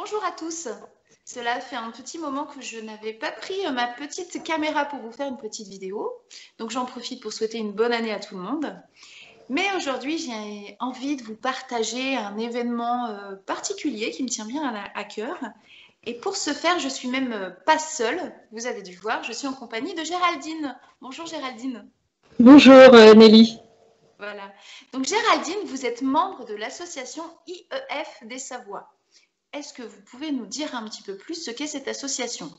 Bonjour à tous. Cela fait un petit moment que je n'avais pas pris ma petite caméra pour vous faire une petite vidéo. Donc j'en profite pour souhaiter une bonne année à tout le monde. Mais aujourd'hui, j'ai envie de vous partager un événement particulier qui me tient bien à cœur. Et pour ce faire, je suis même pas seule. Vous avez dû voir, je suis en compagnie de Géraldine. Bonjour Géraldine. Bonjour Nelly. Voilà. Donc Géraldine, vous êtes membre de l'association IEF des Savoies. Est-ce que vous pouvez nous dire un petit peu plus ce qu'est cette association?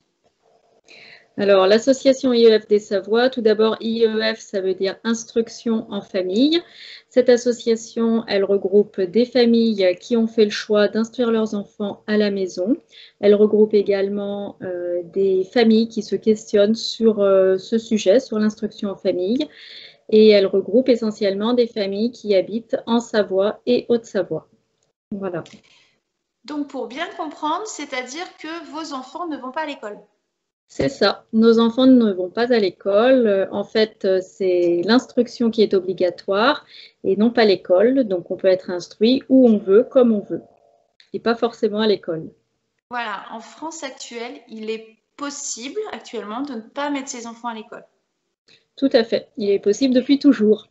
Alors, l'association IEF des Savoies, tout d'abord, IEF, ça veut dire Instruction en famille. Cette association, elle regroupe des familles qui ont fait le choix d'instruire leurs enfants à la maison. Elle regroupe également des familles qui se questionnent sur ce sujet, sur l'instruction en famille. Et elle regroupe essentiellement des familles qui habitent en Savoie et Haute-Savoie. Voilà. Donc, pour bien comprendre, c'est-à-dire que vos enfants ne vont pas à l'école. C'est ça. Nos enfants ne vont pas à l'école. En fait, c'est l'instruction qui est obligatoire et non pas l'école. Donc, on peut être instruit où on veut, comme on veut, et pas forcément à l'école. Voilà, en France actuelle, il est possible actuellement de ne pas mettre ses enfants à l'école. Tout à fait. Il est possible depuis toujours.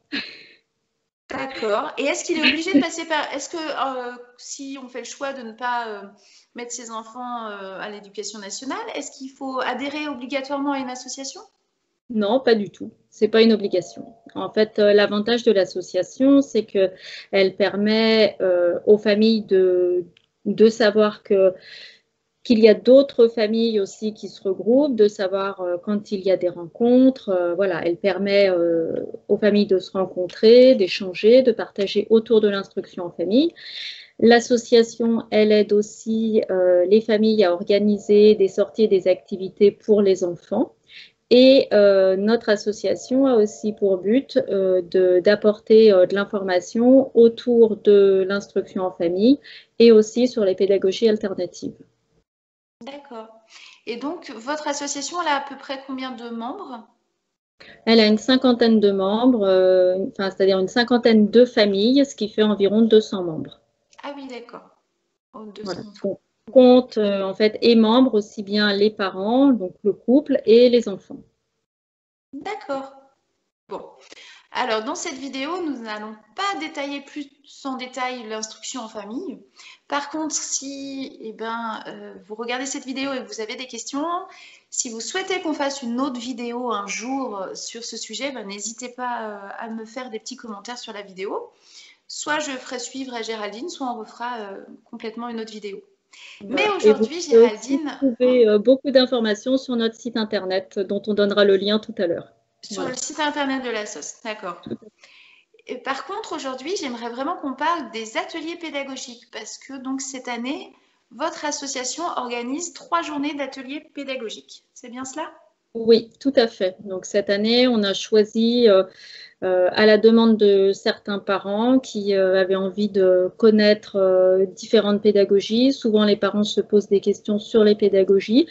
D'accord. Et est-ce qu'il est obligé de passer par... Est-ce que si on fait le choix de ne pas mettre ses enfants à l'éducation nationale, est-ce qu'il faut adhérer obligatoirement à une association? Non, pas du tout. C'est pas une obligation. En fait, l'avantage de l'association, c'est que elle permet aux familles de savoir qu'il y a d'autres familles aussi qui se regroupent, de savoir quand il y a des rencontres. Voilà, elle permet aux familles de se rencontrer, d'échanger, de partager autour de l'instruction en famille. L'association, elle aide aussi les familles à organiser des sorties et des activités pour les enfants. Et notre association a aussi pour but d'apporter de l'information autour de l'instruction en famille et aussi sur les pédagogies alternatives. D'accord. Et donc, votre association, elle a à peu près combien de membres? Elle a une cinquantaine de membres, c'est-à-dire une cinquantaine de familles, ce qui fait environ 200 membres. Ah oui, d'accord. Oh, 200 Voilà. enfants. On compte en fait et membres aussi bien les parents, donc le couple et les enfants. D'accord. Bon. Alors, dans cette vidéo, nous n'allons pas détailler plus en détail l'instruction en famille. Par contre, si vous regardez cette vidéo et que vous avez des questions, si vous souhaitez qu'on fasse une autre vidéo un jour sur ce sujet, n'hésitez pas à me faire des petits commentaires sur la vidéo. Soit je ferai suivre à Géraldine, soit on refera complètement une autre vidéo. Mais Voilà. Et vous aujourd'hui, pouvez aussi Géraldine, trouver beaucoup d'informations sur notre site internet dont on donnera le lien tout à l'heure. sur le Voilà. site internet de la sauce, d'accord. Et par contre, aujourd'hui, j'aimerais vraiment qu'on parle des ateliers pédagogiques parce que donc cette année, votre association organise 3 journées d'ateliers pédagogiques. C'est bien cela? Oui, tout à fait. Donc cette année, on a choisi à la demande de certains parents qui avaient envie de connaître différentes pédagogies. Souvent, les parents se posent des questions sur les pédagogies,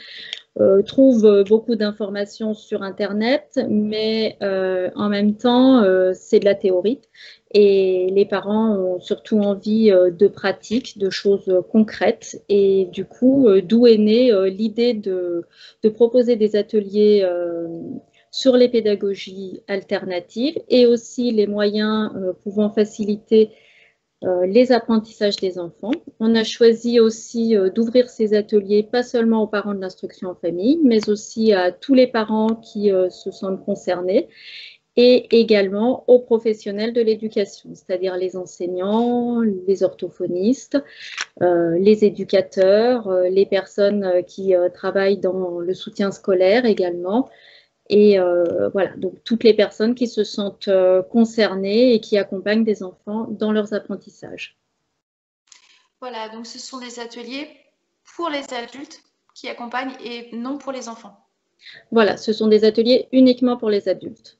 trouvent beaucoup d'informations sur Internet, mais en même temps, c'est de la théorie. Et les parents ont surtout envie de pratiques, de choses concrètes. Et du coup, d'où est née l'idée de proposer des ateliers sur les pédagogies alternatives et aussi les moyens pouvant faciliter les apprentissages des enfants. On a choisi aussi d'ouvrir ces ateliers pas seulement aux parents de l'instruction en famille, mais aussi à tous les parents qui se sentent concernés et également aux professionnels de l'éducation, c'est-à-dire les enseignants, les orthophonistes, les éducateurs, les personnes qui travaillent dans le soutien scolaire également. Et voilà, donc toutes les personnes qui se sentent concernées et qui accompagnent des enfants dans leurs apprentissages. Voilà, donc ce sont des ateliers pour les adultes qui accompagnent et non pour les enfants. Voilà, ce sont des ateliers uniquement pour les adultes.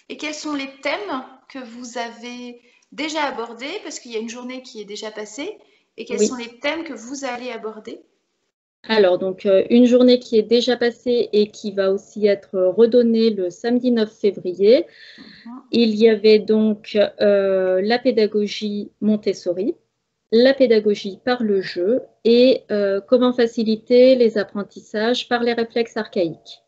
Et quels sont les thèmes que vous avez déjà abordés? Parce qu'il y a une journée qui est déjà passée. Et quels sont Oui. les thèmes que vous allez aborder? Alors, donc, une journée qui est déjà passée et qui va aussi être redonnée le samedi 9 février. Il y avait donc la pédagogie Montessori. la pédagogie par le jeu et comment faciliter les apprentissages par les réflexes archaïques.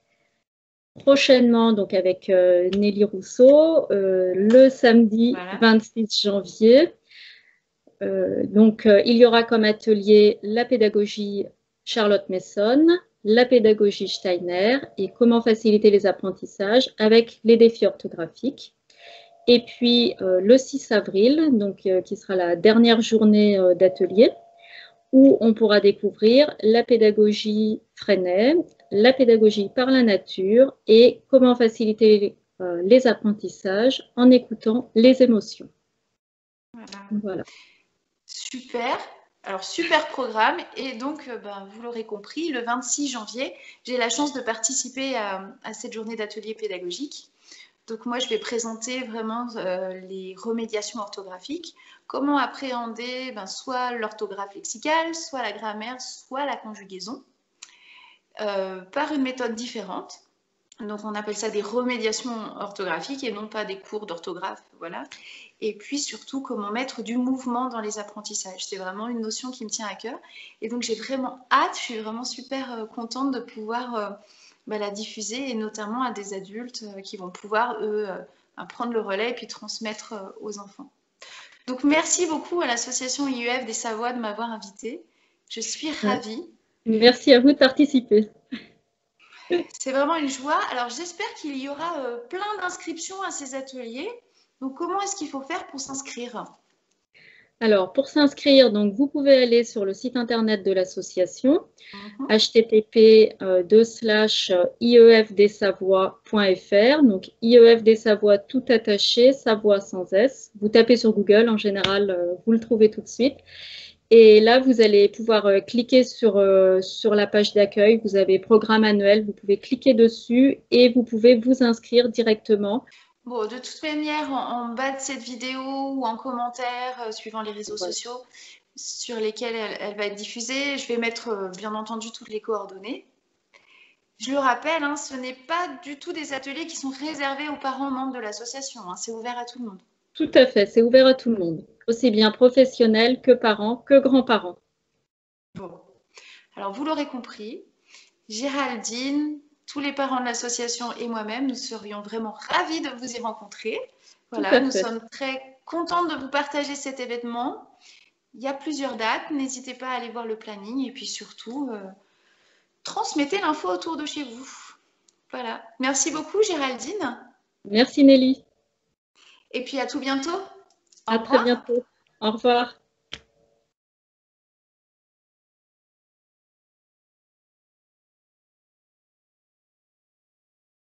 Prochainement, donc avec Nelly Rousseau, le samedi 26 janvier. Il y aura comme atelier la pédagogie Charlotte Mason, la pédagogie Steiner et comment faciliter les apprentissages avec les défis orthographiques. Et puis le 6 avril, qui sera la dernière journée d'atelier, où on pourra découvrir la pédagogie Freinet, la pédagogie par la nature et comment faciliter les apprentissages en écoutant les émotions. Voilà. Super. Alors, super programme. Et donc, vous l'aurez compris, le 26 janvier, j'ai la chance de participer à cette journée d'atelier pédagogique. Donc, moi, je vais présenter vraiment les remédiations orthographiques, comment appréhender soit l'orthographe lexicale, soit la grammaire, soit la conjugaison, par une méthode différente. Donc, on appelle ça des remédiations orthographiques et non pas des cours d'orthographe, voilà. Et puis, surtout, comment mettre du mouvement dans les apprentissages. C'est vraiment une notion qui me tient à cœur. Et donc, j'ai vraiment hâte, je suis vraiment super contente de pouvoir la diffuser, et notamment à des adultes qui vont pouvoir, eux, prendre le relais et puis transmettre aux enfants. Donc, merci beaucoup à l'association IEF des Savoies de m'avoir invitée. Je suis ravie. Merci à vous de participer. C'est vraiment une joie. Alors, j'espère qu'il y aura plein d'inscriptions à ces ateliers. Donc, comment est-ce qu'il faut faire pour s'inscrire? Alors, pour s'inscrire, vous pouvez aller sur le site internet de l'association, http://iefdessavoies.fr, donc IEF des Savoies tout attaché, Savoie sans S. Vous tapez sur Google, en général, vous le trouvez tout de suite. Et là, vous allez pouvoir cliquer sur la page d'accueil. Vous avez programme annuel, vous pouvez cliquer dessus et vous pouvez vous inscrire directement. Bon, de toute manière, en bas de cette vidéo ou en commentaire, suivant les réseaux sociaux sur lesquels elle va être diffusée, je vais mettre bien entendu toutes les coordonnées. Je le rappelle, ce n'est pas du tout des ateliers qui sont réservés aux parents membres de l'association. C'est ouvert à tout le monde. Tout à fait, c'est ouvert à tout le monde, aussi bien professionnels que parents, que grands-parents. Bon, alors vous l'aurez compris, Géraldine, tous les parents de l'association et moi-même, nous serions vraiment ravis de vous y rencontrer. Voilà, nous sommes très contentes de vous partager cet événement. Il y a plusieurs dates, n'hésitez pas à aller voir le planning et puis surtout, transmettez l'info autour de chez vous. Voilà, merci beaucoup Géraldine. Merci Nelly. Et puis à tout bientôt. À très bientôt. Au revoir.